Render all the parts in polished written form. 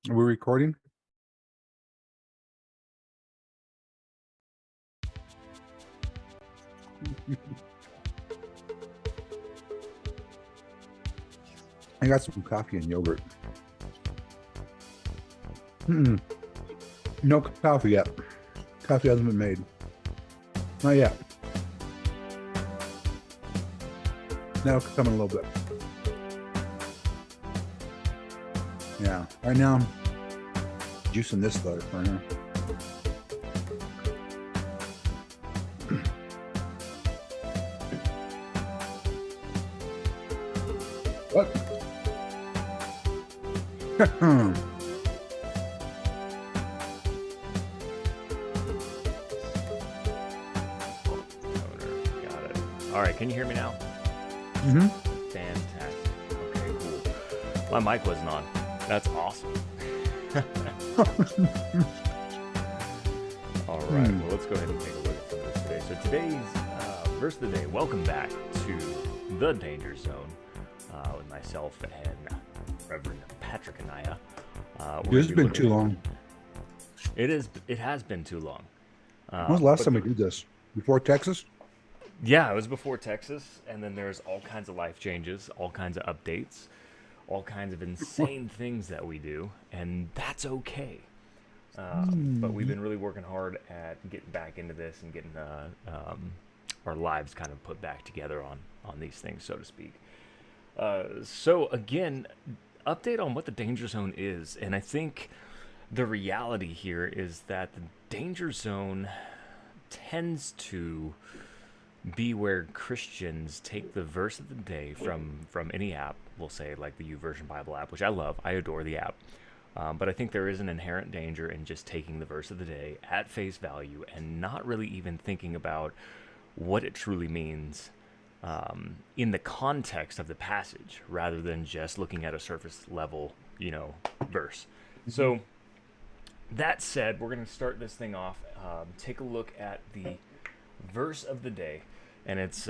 Are we recording? I got some coffee and yogurt. No coffee yet. Coffee hasn't been made. Not yet. That'll come in a little bit. Yeah. Right now, I'm juicing this though right now. What? Got it. All right, can you hear me now? Mm-hmm. Fantastic. Okay, cool. My mic wasn't on. That's awesome. All right, well, let's go ahead and take a look at some of this today. So today's verse of the day, welcome back to the Danger Zone with myself and Reverend Patrick Anaya. This has been too long. It has been too long. When was the last time we did this? Before Texas? Yeah, it was before Texas, and then there's all kinds of life changes, all kinds of updates, all kinds of insane things that we do, and that's okay. But we've been really working hard at getting back into this and getting our lives kind of put back together on these things, so to speak. So again, update on what the Danger Zone is, and I think the reality here is that the Danger Zone tends to be where Christians take the verse of the day from any app, we'll say like the YouVersion Bible app, which I love. I adore the app. But I think there is an inherent danger in just taking the verse of the day at face value and not really even thinking about what it truly means in the context of the passage, rather than just looking at a surface level, verse. So that said, we're going to start this thing off. Take a look at the verse of the day, and it's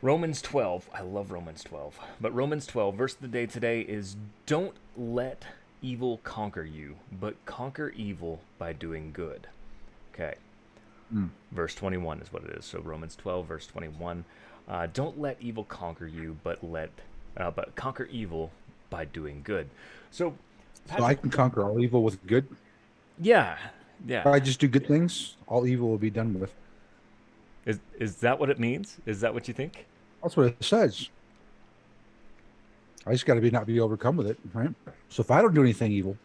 Romans 12. I love Romans 12, but Romans 12, verse of the day today is, don't let evil conquer you, but conquer evil by doing good. Okay. Verse 21 is what it is. So Romans 12, verse 21. Don't let evil conquer you, but conquer evil by doing good. So I can conquer all evil with good. Yeah. If I just do good things, all evil will be done with. Is that what it means? Is that what you think? That's what it says. I just got to not be overcome with it, right? So if I don't do anything evil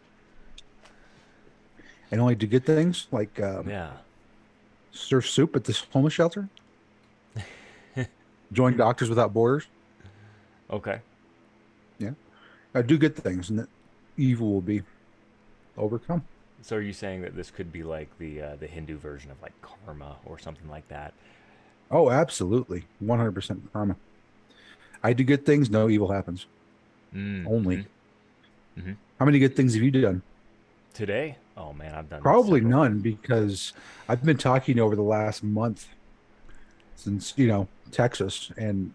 and only do good things, like serve soup at this homeless shelter, join Doctors Without Borders. Okay. Yeah, I do good things, and that evil will be overcome. So are you saying that this could be like the Hindu version of like karma or something like that? Oh, absolutely, 100% karma. I do good things, no evil happens. Only. Mm-hmm. How many good things have you done? Today? Oh man, I've done Probably several. none, because I've been talking over the last month since Texas, and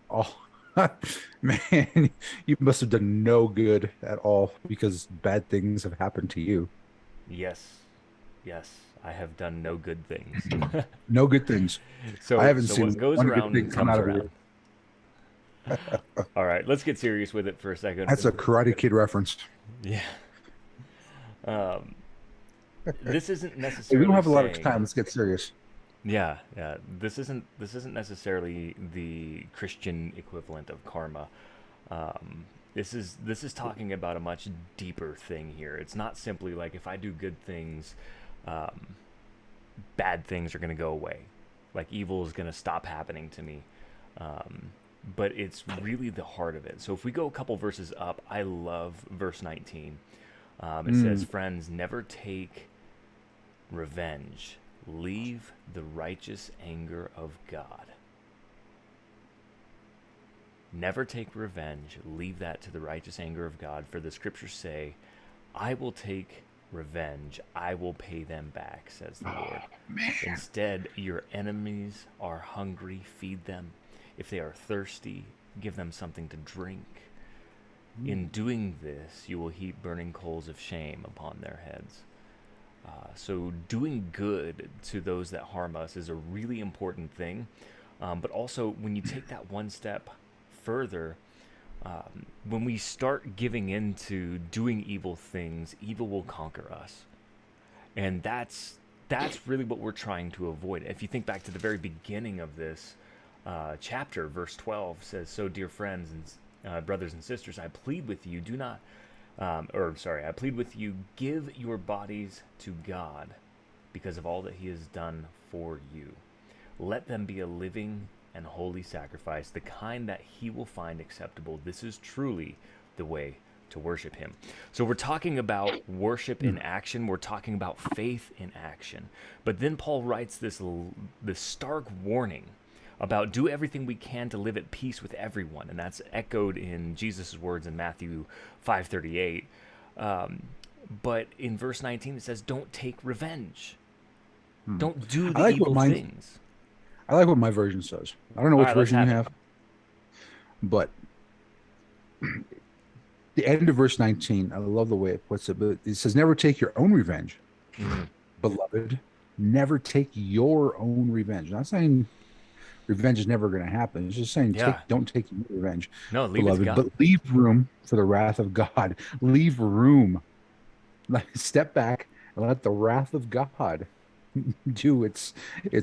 man, you must have done no good at all because bad things have happened to you. Yes. Yes, I have done no good things. No good things. I So haven't so what seen goes one good thing around come comes out of around. you. All right, let's get serious with it for a second. That's a Karate Kid reference. Yeah. Um, this isn't Hey, we don't necessarily have a lot of saying. time. Let's get serious. Yeah, yeah. This isn't necessarily the Christian equivalent of karma. This is talking about a much deeper thing here. It's not simply like if I do good things, um, bad things are going to go away. Like evil is going to stop happening to me. Um, but it's really the heart of it. So if we go a couple verses up, I love verse 19. It says, Mm. "Friends, never take revenge. Leave the righteous anger of God." Never take revenge. Leave that to the righteous anger of God. For the scriptures say, I will take revenge. I will pay them back, says the Lord. Instead, your enemies are hungry. Feed them. If they are thirsty, give them something to drink. In doing this, you will heap burning coals of shame upon their heads. So, doing good to those that harm us is a really important thing. But also, when you take that one step further, when we start giving in to doing evil things, evil will conquer us. And that's really what we're trying to avoid. If you think back to the very beginning of this chapter, verse 12 says, "So, dear friends and brothers and sisters, I plead with you, do not I plead with you, give your bodies to God because of all that he has done for you. Let them be a living and holy sacrifice, the kind that he will find acceptable. This is truly the way to worship him." So we're talking about worship in action. We're talking about faith in action. But then Paul writes this stark warning about do everything we can to live at peace with everyone, and that's echoed in Jesus' words in Matthew 5:38. But in verse 19 it says, "Don't take revenge. Don't do I the like what evil mine. things." I like what my version says. I don't know All which right, let's version you have it. have, but the end of verse 19, I love the way it puts it. But it says, "Never take your own revenge, beloved. Never take your own revenge." Not saying revenge is never going to happen. It's just saying Yeah. don't take your revenge, No, leave it to beloved, God. but leave room for the wrath of God. Leave room. Like, step back and let the wrath of God do its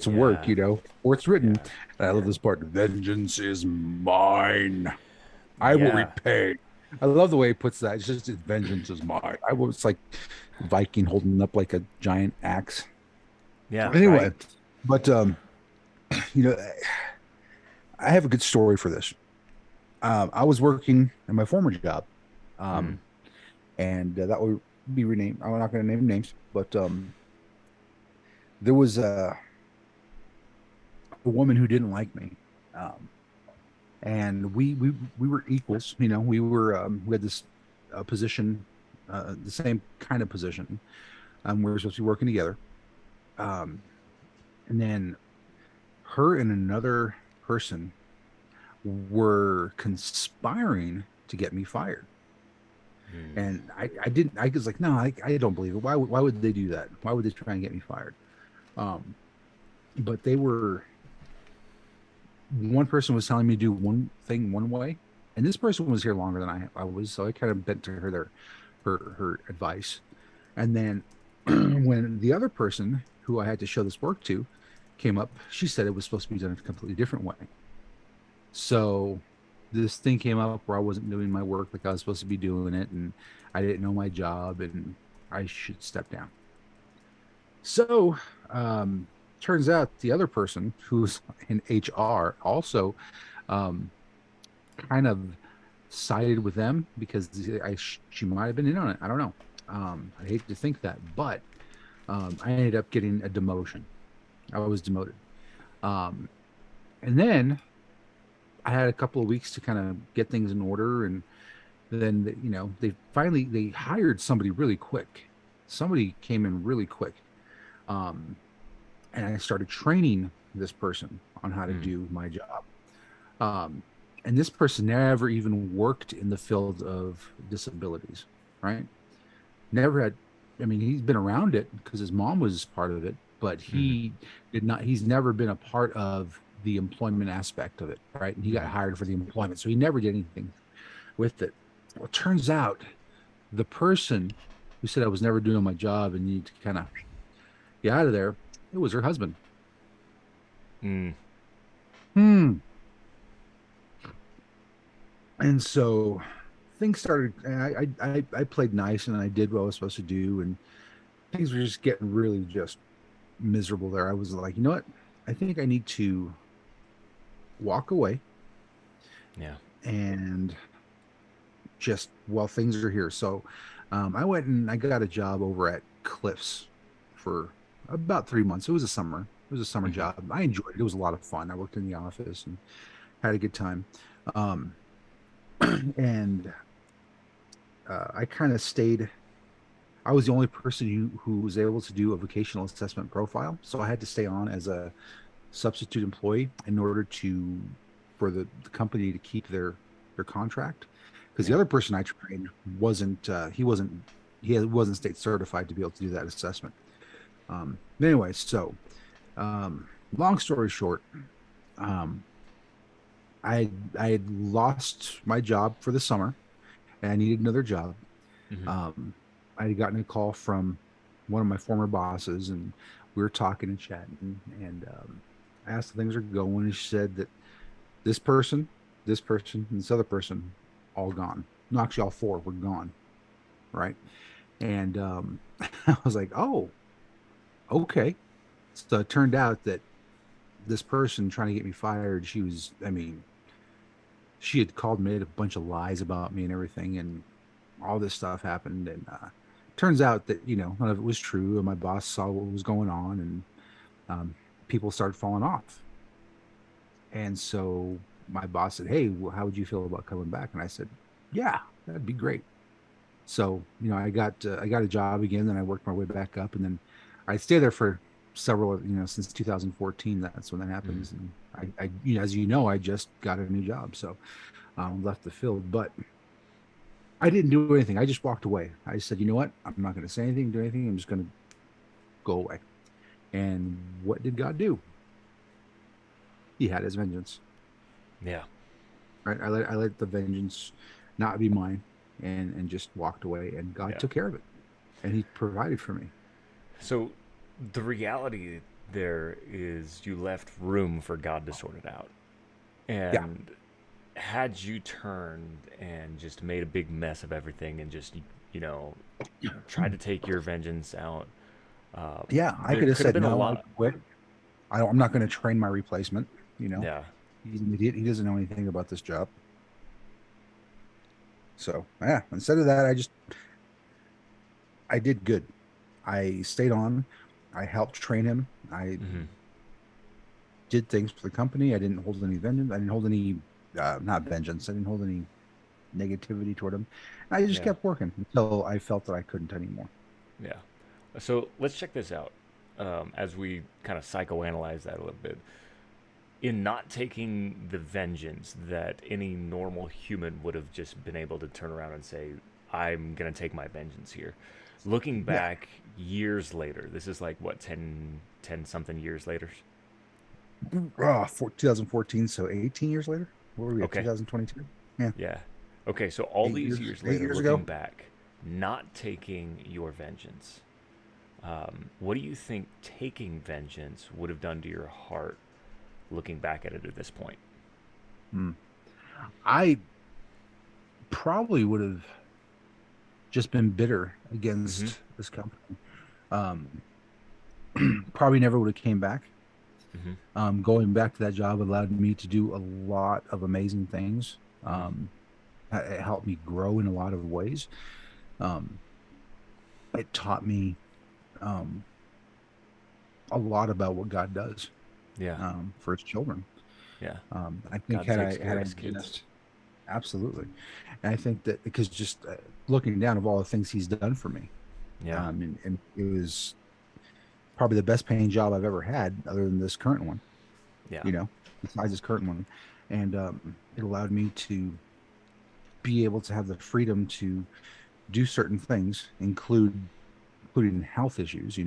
work, Yeah. you know. Or it's written, Yeah. and I love this part, "Vengeance is mine. I will Yeah. repay." I love the way he puts that. It's just vengeance is mine. I was it's like Viking holding up like a giant axe. Yeah, right? Anyway, but you know, I have a good story for this. I was working in my former job, Mm. um, and that will be renamed. I'm not going to name names, but there was a woman who didn't like me, um, and we were equals. You know, we had this position, the same kind of position. We were supposed to be working together, um, and then her and another person were conspiring to get me fired. Mm. And I didn't, I was like, no, I don't believe it. Why would they do that? Why would they try and get me fired? Um, but they were, one person was telling me to do one thing one way, and this person was here longer than I was. So I kind of bent to her advice. And then when the other person who I had to show this work to came up, she said it was supposed to be done a completely different way. So this thing came up where I wasn't doing my work like I was supposed to be doing it, and I didn't know my job, and I should step down. So um, turns out the other person who's in HR also um, kind of sided with them because she might have been in on it. I don't know. I hate to think that, but I ended up getting a demotion. I was demoted. Um, and then I had a couple of weeks to kind of get things in order, and then you know they hired somebody really quick. Somebody came in really quick, um, and I started training this person on how to Mm. do my job. Um, and this person never even worked in the field of disabilities, right? Never had. I mean, he's been around it because his mom was part of it, but Mm. he did not. He's never been a part of the employment aspect of it, right? And he got Mm. hired for the employment, so he never did anything with it. Well, it turns out the person who said I was never doing my job and needed to kind of get out of there, it was her husband. Mm. Hmm. And so things started. I played nice and I did what I was supposed to do, and things were just getting really just miserable there. I was like, you know what? I think I need to walk away Yeah. and just while things are here. So I went and I got a job over at Cliffs for about 3 months. It was a summer. It was a summer Hmm. job. I enjoyed it. It was a lot of fun. I worked in the office and had a good time. Um, and I kind of stayed. I was the only person who was able to do a vocational assessment profile, so I had to stay on as a substitute employee in order to for the company to keep their contract because the Yeah. other person I trained wasn't he wasn't state certified to be able to do that assessment. Anyway, so long story short, um, I had lost my job for the summer and I needed another job. Hmm. Um, I had gotten a call from one of my former bosses, and we were talking and chatting. And I asked how things are going, and she said that this person, this person, and this other person, all gone. No, actually, all four were gone. Right. And I was like, oh, okay. So it turned out that this person trying to get me fired, I mean, she had called me, made a bunch of lies about me and everything, and all this stuff happened. And turns out that none of it was true. And my boss saw what was going on, and um, people started falling off. And so my boss said, "Hey, well, how would you feel about coming back?" And I said, "Yeah, that'd be great." So I got a job again. Then I worked my way back up, and then I stayed there for several, since 2014. That's when that Hmm. happens. And as I just got a new job, so left the field. But I didn't do anything. I just walked away. I said, you know what? I'm not going to say anything, do anything. I'm just going to go away. And what did God do? He had his vengeance. Yeah. Right? I let the vengeance not be mine, and just walked away. And God Yeah. took care of it, and He provided for me. So the reality there is you left room for God to sort it out. Yeah, And had you turned and just made a big mess of everything and just, you know, tried to take your vengeance out, uh, yeah. I there could have could have said been a no. I lot. quit. I'm not going to train my replacement. Yeah. He's an idiot. He doesn't know anything about this job. So yeah. Instead of that, I did good. I stayed on. I helped train him. I Hmm. did things for the company. I didn't hold any vengeance. I didn't hold any, not vengeance. I didn't hold any negativity toward him. I just Yeah. kept working until I felt that I couldn't anymore. Yeah. So let's check this out as we kind of psychoanalyze that a little bit. In not taking the vengeance that any normal human would have just been able to turn around and say, I'm going to take my vengeance here. Looking Yeah. back years later, this is like what, 10 something years later? For 2014, so 18 years later. What were we at? Okay. 2022. Yeah, Yeah. Okay. So all eight these years. years Eight later, years looking ago. back, not taking your vengeance, what do you think taking vengeance would have done to your heart looking back at it at this point? Hmm. I probably would have just been bitter Mm-hmm. against this company. Um, Probably never would have came back. Mm-hmm. Going back to that job allowed me to do a lot of amazing things. Mm-hmm. It helped me grow in a lot of ways. Um, it taught me um, a lot about what God does Yeah. for His children. Yeah. I think God had takes I care had of I his kids. just absolutely, and I think that because just looking down of all the things He's done for me, Yeah. and it was probably the best paying job I've ever had, other than this current one. Yeah. You know, besides this current one, and it allowed me to be able to have the freedom to do certain things, including health issues, with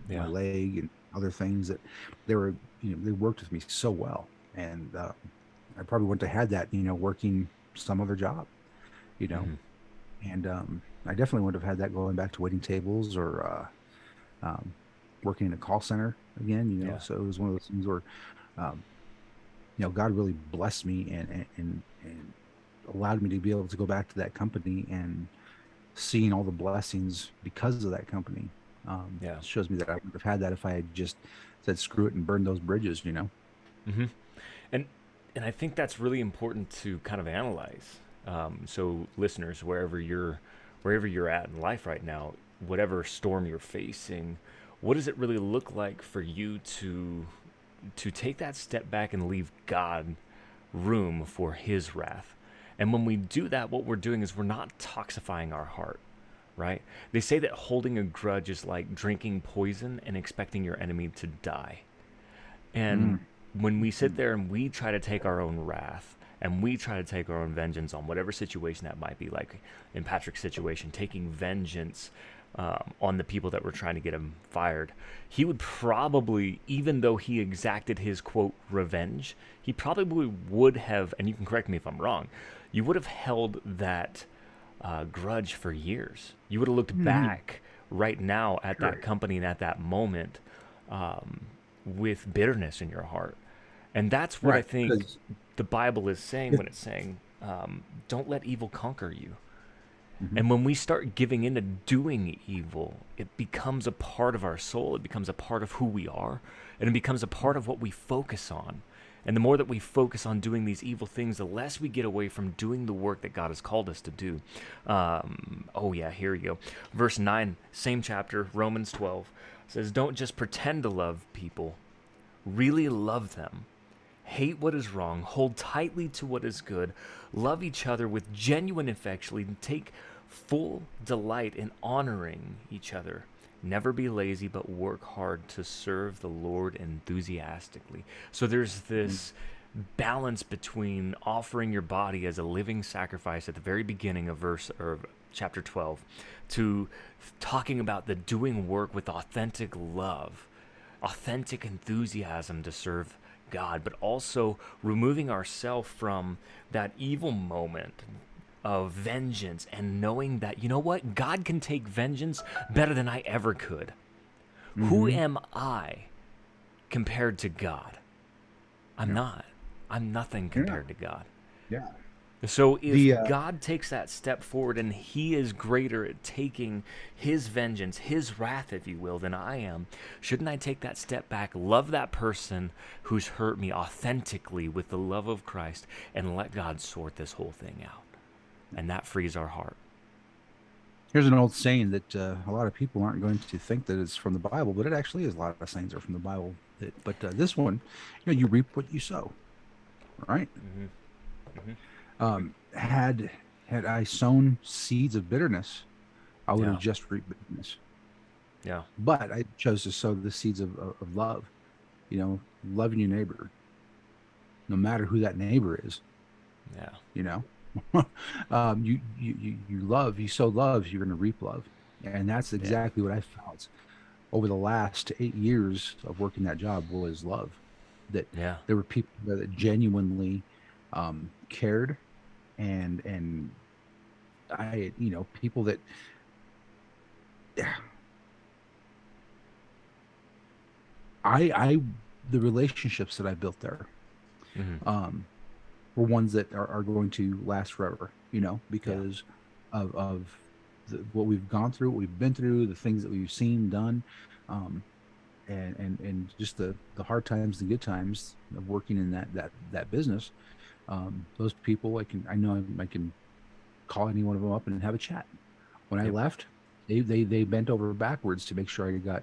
my Yeah. leg and other things that they were, they worked with me so well. And I probably wouldn't have had that, working some other job, you know, Hmm. and I definitely would have had that going back to waiting tables or um, working in a call center again, Yeah. so it was one of those things where, um, God really blessed me and allowed me to be able to go back to that company and seeing all the blessings because of that company Yeah. shows me that I would have had that if I had just said screw it and burned those bridges. Hmm. And and I think that's really important to kind of analyze. So listeners, wherever you're at in life right now, whatever storm you're facing, what does it really look like for you to take that step back and leave God room for His wrath? And when we do that, what we're doing is we're not toxifying our heart, right? They say that holding a grudge is like drinking poison and expecting your enemy to die. And Mm, when we sit mm, there and we try to take our own wrath and we try to take our own vengeance on whatever situation that might be, like in Patrick's situation, taking vengeance on the people that were trying to get him fired, he would probably, even though he exacted his quote revenge, he probably would have, and you can correct me if I'm wrong, you would have held that grudge for years. You would have looked back right now at that company and at that moment with bitterness in your heart. And that's what I think the Bible is saying when it's saying, don't let evil conquer you. And when we start giving in to doing evil, it becomes a part of our soul. It becomes a part of who we are. And it becomes a part of what we focus on. And the more that we focus on doing these evil things, the less we get away from doing the work that God has called us to do. Here we go. Verse 9, same chapter, Romans 12, says, don't just pretend to love people. Really love them. Hate what is wrong. Hold tightly to what is good. Love each other with genuine affection. And take full delight in honoring each other. Never be lazy, but work hard to serve the Lord enthusiastically. So there's this balance between offering your body as a living sacrifice at the very beginning of chapter 12 to talking about the doing work with authentic love, authentic enthusiasm to serve God, but also removing ourselves from that evil moment of vengeance and knowing that, you know what, God can take vengeance better than I ever could. Who am I compared to God? I'm not. I'm nothing compared to God. Yeah. So if God takes that step forward and he is greater at taking his vengeance, his wrath, if you will, than I am, shouldn't I take that step back, love that person who's hurt me authentically with the love of Christ, and let God sort this whole thing out? And that frees our heart. Here's an old saying that a lot of people aren't going to think that it's from the Bible, but it actually is. A lot of sayings are from the Bible. But this one, you reap what you sow, right? Had I sown seeds of bitterness, I would have just reaped bitterness. Yeah. But I chose to sow the seeds of love, loving your neighbor, no matter who that neighbor is. Yeah. You sow love, you're going to reap love. And that's exactly what I felt over the last 8 years of working that job was love. That there were people that genuinely cared, and I, people that, the relationships that I built there, were ones that are going to last forever, because of what we've gone through, what we've been through, the things that we've seen, done, and just the hard times, the good times of working in that business. Those people, I can call any one of them up and have a chat. When I left, they bent over backwards to make sure I got,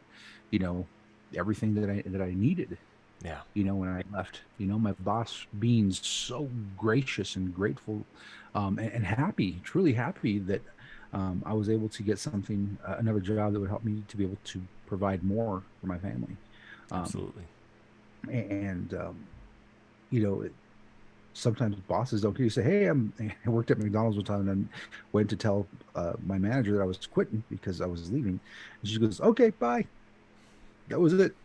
everything that I needed. Yeah. When I left, my boss being so gracious and grateful, and happy, truly happy that I was able to get something, another job that would help me to be able to provide more for my family. Absolutely. And sometimes bosses don't hear you say, "Hey, I worked at McDonald's one time and then went to tell my manager that I was quitting because I was leaving." And she goes, "Okay, bye." That was it.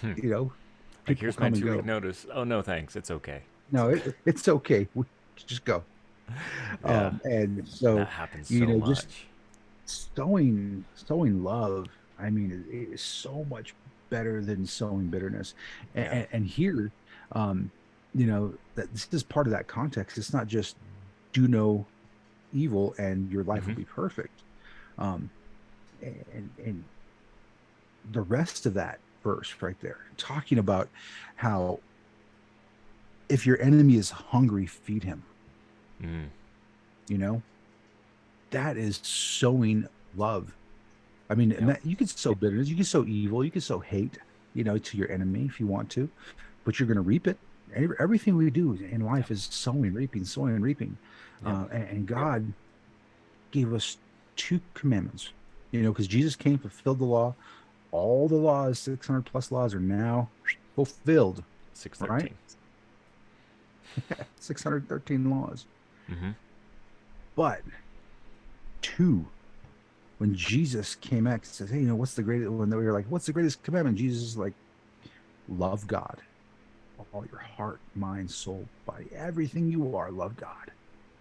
Like, here's my 2-week notice. Oh, no, thanks. It's okay. No, it's okay. Just go. And so that happens so much. Just sowing love. I mean, it is so much better than sowing bitterness. And here, that this is part of that context. It's not just do no evil and your life will be perfect. And the rest of that verse right there, talking about how if your enemy is hungry, feed him. That is sowing love. I mean, you could sow bitterness, you can sow evil, you can sow hate, to your enemy if you want to, but you're going to reap it. Everything we do in life is sowing, reaping, sowing, and reaping. And God gave us 2 commandments, because Jesus came, fulfilled the law. All the laws, 600 plus laws, are now fulfilled. 613. 613 laws. Mm-hmm. But two, when Jesus came back and says, hey, what's the greatest, when they were like, what's the greatest commandment? Jesus is like, love God, all your heart, mind, soul, body, everything you are, love God.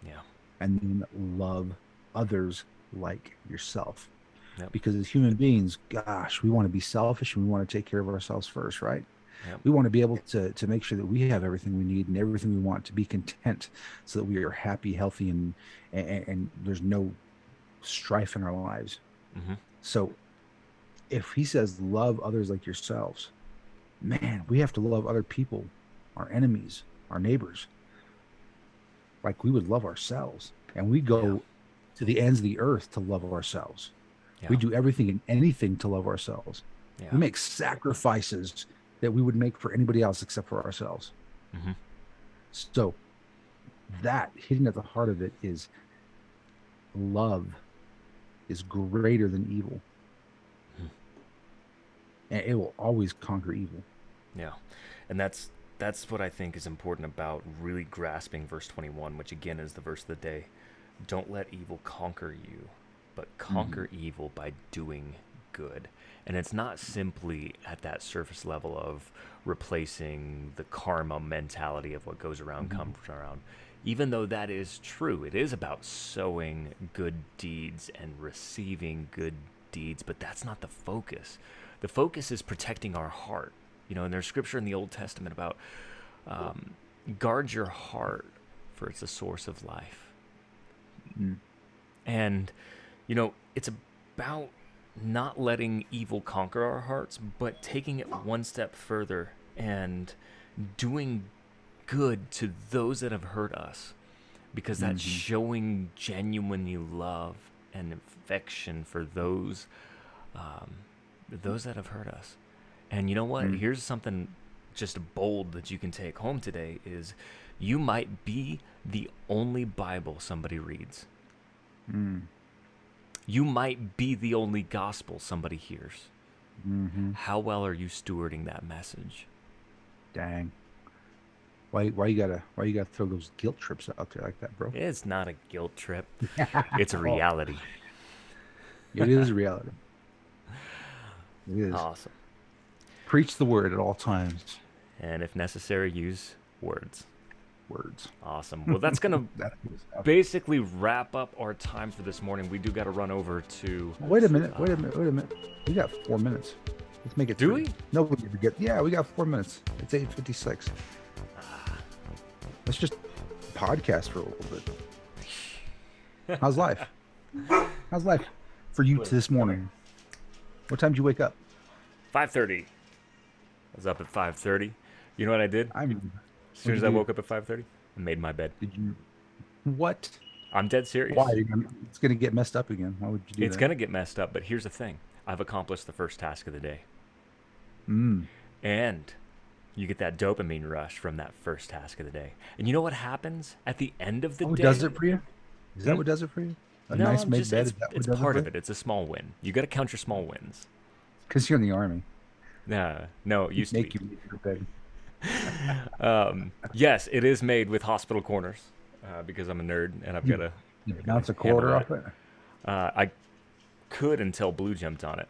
Yeah. And then love others like yourself. Yep. Because as human beings, gosh, we want to be selfish and we want to take care of ourselves first, right? Yep. We want to be able to make sure that we have everything we need and everything we want, to be content, so that we are happy, healthy, and there's no strife in our lives. Mm-hmm. So if he says love others like yourselves, man, we have to love other people, our enemies, our neighbors, like we would love ourselves. And we go Yeah. to the ends of the earth to love ourselves. Yeah. We do everything and anything to love ourselves. Yeah. We make sacrifices that we would make for anybody else except for ourselves. Mm-hmm. So that hitting at the heart of it is love is greater than evil. Mm-hmm. And it will always conquer evil. Yeah. And that's what I think is important about really grasping verse 21, which again is the verse of the day. Don't let evil conquer you, but conquer evil by doing good. And it's not simply at that surface level of replacing the karma mentality of what goes around comes around. Even though that is true, it is about sowing good deeds and receiving good deeds, but that's not the focus. The focus is protecting our heart. And there's scripture in the Old Testament about guard your heart, for it's a source of life. And, it's about not letting evil conquer our hearts, but taking it one step further and doing good to those that have hurt us, because that's showing genuinely love and affection for those that have hurt us. And you know what? Here's something just bold that you can take home today is you might be the only Bible somebody reads. You might be the only gospel somebody hears. How well are you stewarding that message? Dang. Why you gotta throw those guilt trips out there like that, bro? It's not a guilt trip. It's a reality. It is a reality. It is. Awesome. Preach the word at all times. And if necessary, use words. Words. Awesome. Well, that's going to basically wrap up our time for this morning. We do got to run over to... Wait a minute. We got 4 minutes. Let's make it 3. Do we? Nobody forget. Yeah, we got 4 minutes. It's 8:56. Let's just podcast for a little bit. How's life? How's life for you this morning? What time did you wake up? 5:30. I was up at 5:30. You know what I did? As soon as I woke up at 5:30, I made my bed. Did you? What? I'm dead serious. Why? It's going to get messed up again. Why would you do that? It's going to get messed up, but here's the thing. I've accomplished the first task of the day. And you get that dopamine rush from that first task of the day. And you know what happens at the end of the day? Does it for you? Is that what does it for you? A nice made bed? It's part of it. It's a small win. You got to count your small wins. Because you're in the Army. No, it used to make you make your bed. Yes, it is made with hospital corners because I'm a nerd and I've got to. Bounce a quarter off it. I could until Blue jumped on it,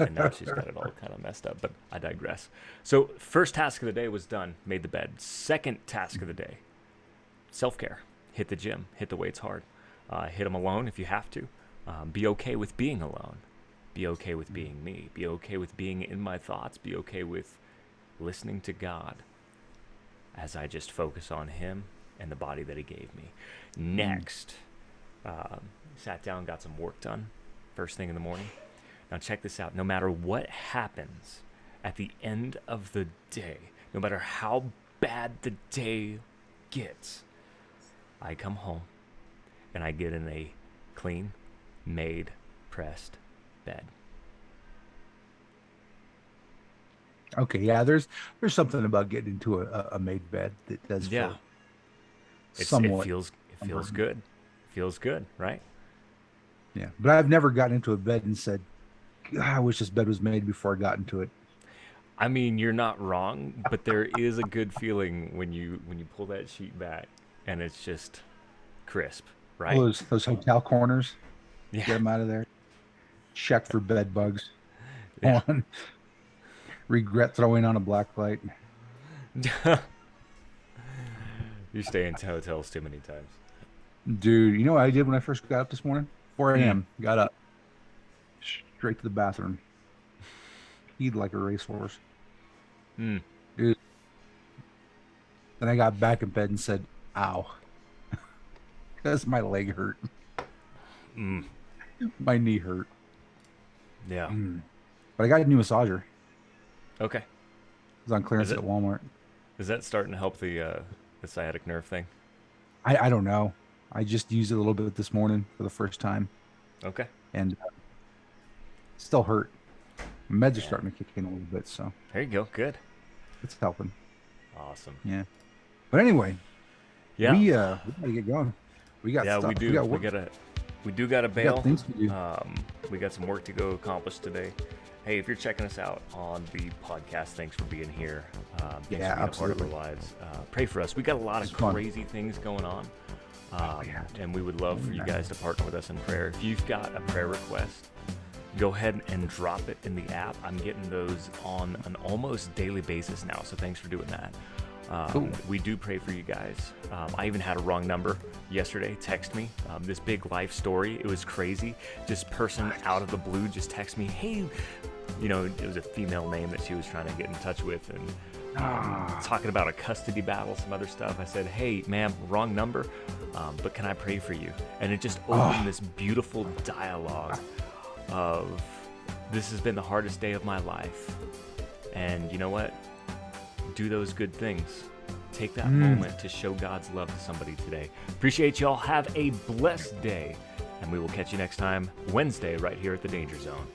and now she's got it all kind of messed up. But I digress. So first task of the day was done. Made the bed. Second task of the day, self-care. Hit the gym. Hit the weights hard. Hit them alone if you have to. Be okay with being alone. Be okay with being me. Be okay with being in my thoughts. Be okay with listening to God as I just focus on Him and the body that He gave me. Next, sat down, got some work done first thing in the morning. Now check this out. No matter what happens at the end of the day, no matter how bad the day gets, I come home and I get in a clean, made, pressed bed. Okay, yeah, there's something about getting into a made bed that does feel somewhat. It feels good. It feels good, right? Yeah, but I've never gotten into a bed and said, "God, I wish this bed was made before I got into it." I mean, you're not wrong, but there is a good feeling when you pull that sheet back and it's just crisp, All right? those hotel corners, get Yeah, them out of there. Check for bed bugs. yeah. On regret throwing on a black light. You stay in hotels too many times. Dude, you know what I did when I first got up this morning? 4 Mm, a.m. Got up, straight to the bathroom. Peed like a racehorse. mm, Dude. Then I got back in bed and said, ow. Because my leg hurt. mm. My knee hurt. Yeah. But I got a new massager. Okay. It was on clearance Is it at Walmart. is that starting to help the sciatic nerve thing? I don't know. I just used it a little bit this morning for the first time. Okay. And still hurt. Meds are Yeah. starting to kick in a little bit. So There you go. Good. it's helping. Awesome. Yeah. But anyway, Yeah. we gotta get going. We got Yeah, stuff. we do. We got We work. gotta. We do gotta We bail. got things to do. We got some work to go accomplish today. Hey, if you're checking us out on the podcast, thanks for being here. Thanks Yeah, for being a part of absolutely. our lives. Pray for us. We got a lot of It's fun. crazy things going on. yeah. And we would love for you guys to partner with us in prayer. If you've got a prayer request, go ahead and drop it in the app. I'm getting those on an almost daily basis now, so thanks for doing that. Cool. We do pray for you guys. I even had a wrong number yesterday text me this big life story. It was crazy. Just person out of the blue just text me, hey, it was a female name that she was trying to get in touch with, and talking about a custody battle, some other stuff. I said, hey, ma'am, wrong number, but can I pray for you? And it just opened this beautiful dialogue of, this has been the hardest day of my life. And you know what? Do those good things. Take that moment to show God's love to somebody today. Appreciate y'all. Have a blessed day. And we will catch you next time, Wednesday, right here at the Danger Zone.